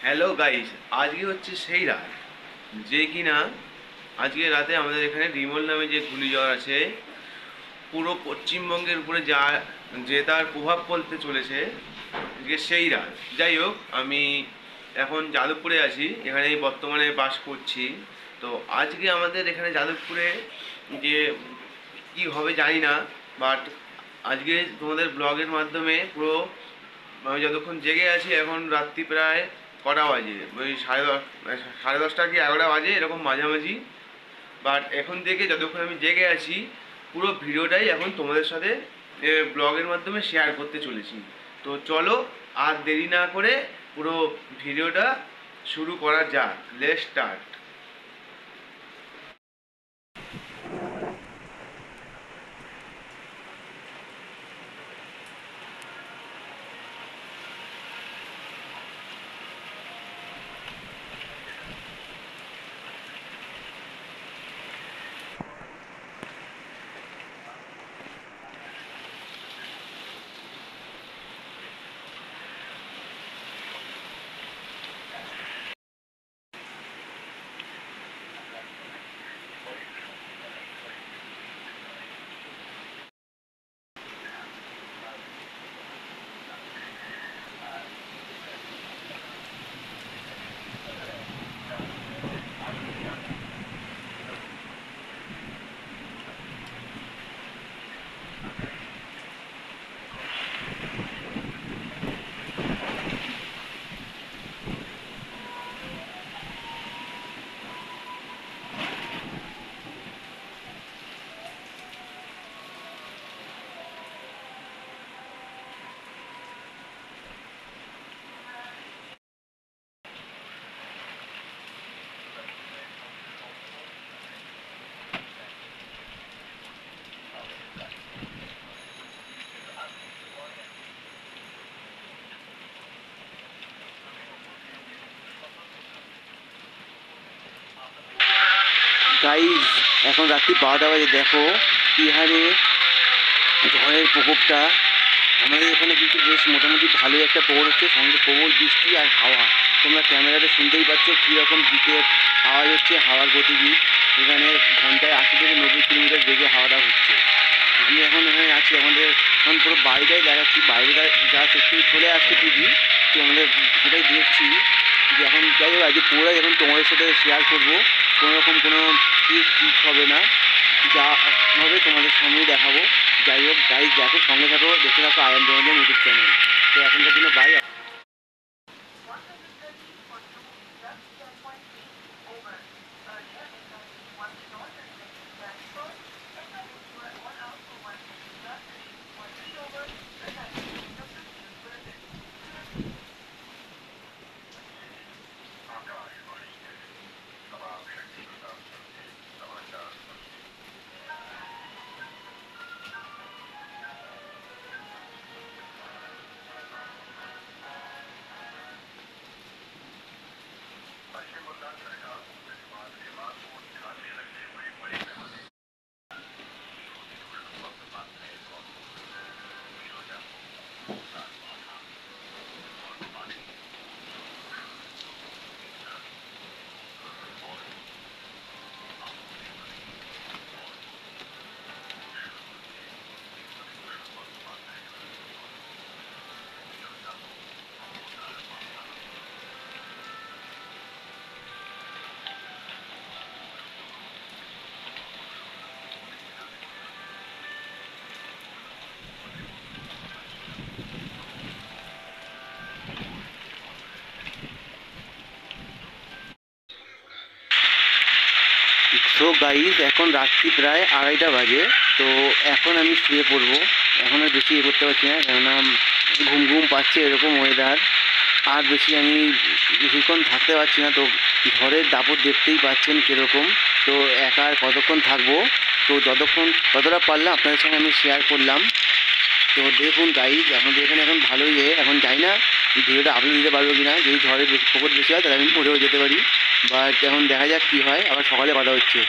Hello guys, আজকে হচ্ছে সেই রাত যে কিনা আজকে রাতে আমাদের এখানে রিমল নামে যে ঘূর্ণিঝড় আছে পুরো পশ্চিমবঙ্গের উপরে যে তার প্রভাব পড়তে চলেছে আজকে সেই রাত। যাই হোক, আমি এখন যাদবপুরে আছি, এখানে বর্তমানে বাস করছি। তো আজকে আমাদের এখানে যাদবপুরে যে কি হবে জানি না, বাট আজকে তোমাদের ব্লগের মাধ্যমে পুরো আমি যতক্ষণ জেগে আছি, এখন রাত্রি প্রায় কটা বাজে, ওই সাড়ে দশটা কি 11টা বাজে এরকম মাঝামাঝি। বাট এখন থেকে যতক্ষণ আমি জেগে আছি পুরো ভিডিওটাই এখন তোমাদের সাথে ব্লগের মাধ্যমে শেয়ার করতে চলেছি। তো চলো, আর দেরি না করে পুরো ভিডিওটা শুরু করা যাক। Let's start. গাইজ, এখন রাত্রি 12টা বাজে। দেখো কি হারে ঝড়ের প্রকোপটা। আমাদের এখানে কিন্তু বেশ মোটামুটি ভালোই একটা প্রবল হচ্ছে, সঙ্গে প্রবল বৃষ্টি আর হাওয়া। তোমরা ক্যামেরাতে শুনতেই পাচ্ছ কীরকম দিকের আওয়াজ হচ্ছে, হাওয়ার গতিবিধি। এখানে ঘন্টায় 80 থেকে 90 কিলোমিটার বেগে হাওয়াটা হচ্ছে। আমি এখন এখানে আছি, আমাদের এখন পুরো বাইরেটাই দেখাচ্ছি, বাইরেটা যা একটু চলে আসছে টিভি, তো আমাদের সেটাই দেখছি যে এখন। যাই হোক, আজকে পুরোটাই এখন তোমাদের সাথে শেয়ার করবো। কোনো রকম কোনো ঠিক হবে না, যা হবে তোমাদের সামনেই দেখাবো। যাই হোক গাইজ, দেখো, সঙ্গে থাকো, দেখে থাকো আয়ান জনজন ইউটিউব চ্যানেল। তো এখনকার জন্য বাই। সো গাইজ, এখন রাত্রি প্রায় 2:30 বাজে। তো এখন আমি শুয়ে পড়বো। এখন আর বেশি করতে পারছি না, কেননা ঘুম ঘুম পাচ্ছে, এরকম ওয়েদার। আর বেশি আমি বেশিক্ষণ থাকতে পারছি না। তো ঝড়ের দাপট দেখতেই পাচ্ছেন কীরকম। তো একা আর কতক্ষণ থাকবো, তো যতটা পারলাম আপনাদের সঙ্গে আমি শেয়ার করলাম। তো দেখুন গাইজ, আমাদের এখানে এখন ভালোই এখন যাই না ভিডিওটা আপলোড দিতে পারবো কি না। যদি ঝড়ের প্রকোপ বেশি হয় তাহলে আমি পড়েও যেতে পারি। বাট এখন দেখা যাক কী হয়, আবার সকালে কথা হচ্ছে।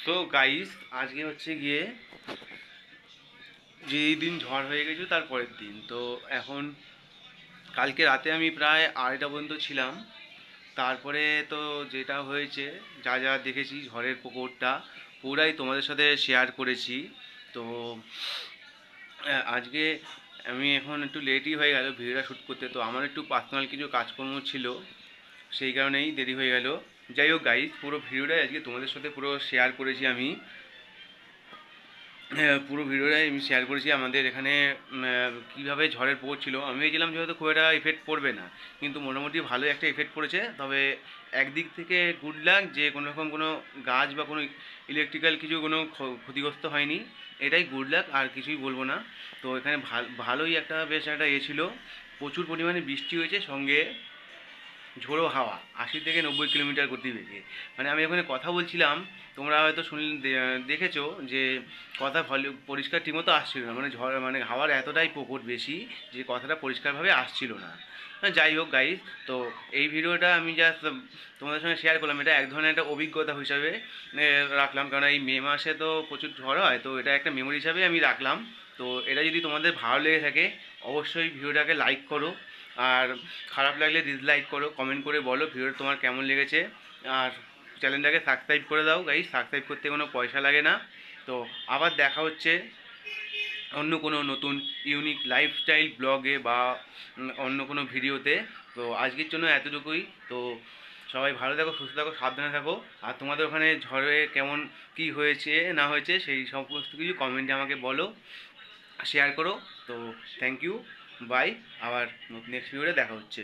তো গাইস আজকে হচ্ছে গিয়ে যেই দিন ঝড় হয়ে গেছিল তার পরের দিন। তো এখন কালকে রাতে আমি প্রায় 2:30 পর্যন্ত ছিলাম। তারপরে তো যেটা হয়েছে, যা যা দেখেছি ঝড়ের প্রকোপটা পুরাই তোমাদের সাথে শেয়ার করেছি। তো আজকে আমি এখন একটু লেটই হয়ে গেল ভিডিওটা শ্যুট করতে। তো আমার একটু পার্সোনাল কিছু কাজকর্ম ছিল, সেই কারণেই দেরি হয়ে গেল। যাই হোক গাইজ, পুরো ভিডিওটাই আজকে তোমাদের সাথে পুরো শেয়ার করেছি আমি। পুরো ভিডিওটাই আমি শেয়ার করেছি আমাদের এখানে কীভাবে ঝড়ের প্রকোপ ছিল। আমি ভেবেছিলাম যে হয়তো খুব একটা এফেক্ট পড়বে না, কিন্তু মোটামুটি ভালো একটা এফেক্ট পড়েছে। তবে একদিক থেকে গুড লাক যে কোনো রকম কোনো গাছ বা কোনো ইলেকট্রিক্যাল কিছু কোনো ক্ষতিগ্রস্ত হয়নি, এটাই গুড লাক, আর কিছুই বলবো না। তো এখানে ভালোই একটা বেশ একটা ছিল, প্রচুর পরিমাণে বৃষ্টি হয়েছে, সঙ্গে ঝোড়ো হাওয়া 80 থেকে 90 কিলোমিটার গতিবেগে। মানে আমি ওখানে কথা বলছিলাম, তোমরা হয়তো দেখেছো যে কথা পরিষ্কার ঠিকমতো আসছিল না, মানে ঝড় মানে হাওয়ার এতটাই প্রকট বেশি যে কথাটা পরিষ্কারভাবে আসছিল না। যাই হোক গাইজ, তো এই ভিডিওটা আমি জাস্ট তোমাদের সঙ্গে শেয়ার করলাম। এটা এক ধরনের একটা অভিজ্ঞতা হিসাবে রাখলাম, কারণ এই মে মাসে তো প্রচুর ঝড় হয়, তো এটা একটা মেমোরি হিসাবে আমি রাখলাম। তো এটা যদি তোমাদের ভালো লেগে থাকে অবশ্যই ভিডিওটাকে লাইক করো, আর খারাপ লাগলে ডিসলাইক করো, কমেন্ট করে বলো ভিডিওটা তোমার কেমন লেগেছে। আর চ্যানেলটাকে সাবস্ক্রাইব করে দাও গাইস, সাবস্ক্রাইব করতে কোনো পয়সা লাগে না। তো আবার দেখা হচ্ছে অন্য কোনো নতুন ইউনিক লাইফস্টাইল ব্লগে বা অন্য কোনো ভিডিওতে। তো আজকের জন্য এতটুকুই। তো সবাই ভালো থাকো, সুস্থ থাকো, সাবধানে থাকো। আর তোমাদের ওখানে ঝড়ে কেমন কি হয়েছে না হয়েছে সেই সমস্ত কিছু কমেন্টে আমাকে বলো, শেয়ার করো। তো থ্যাংক ইউ, বাই। আবার নেক্সট ভিডিওতে দেখা হচ্ছে।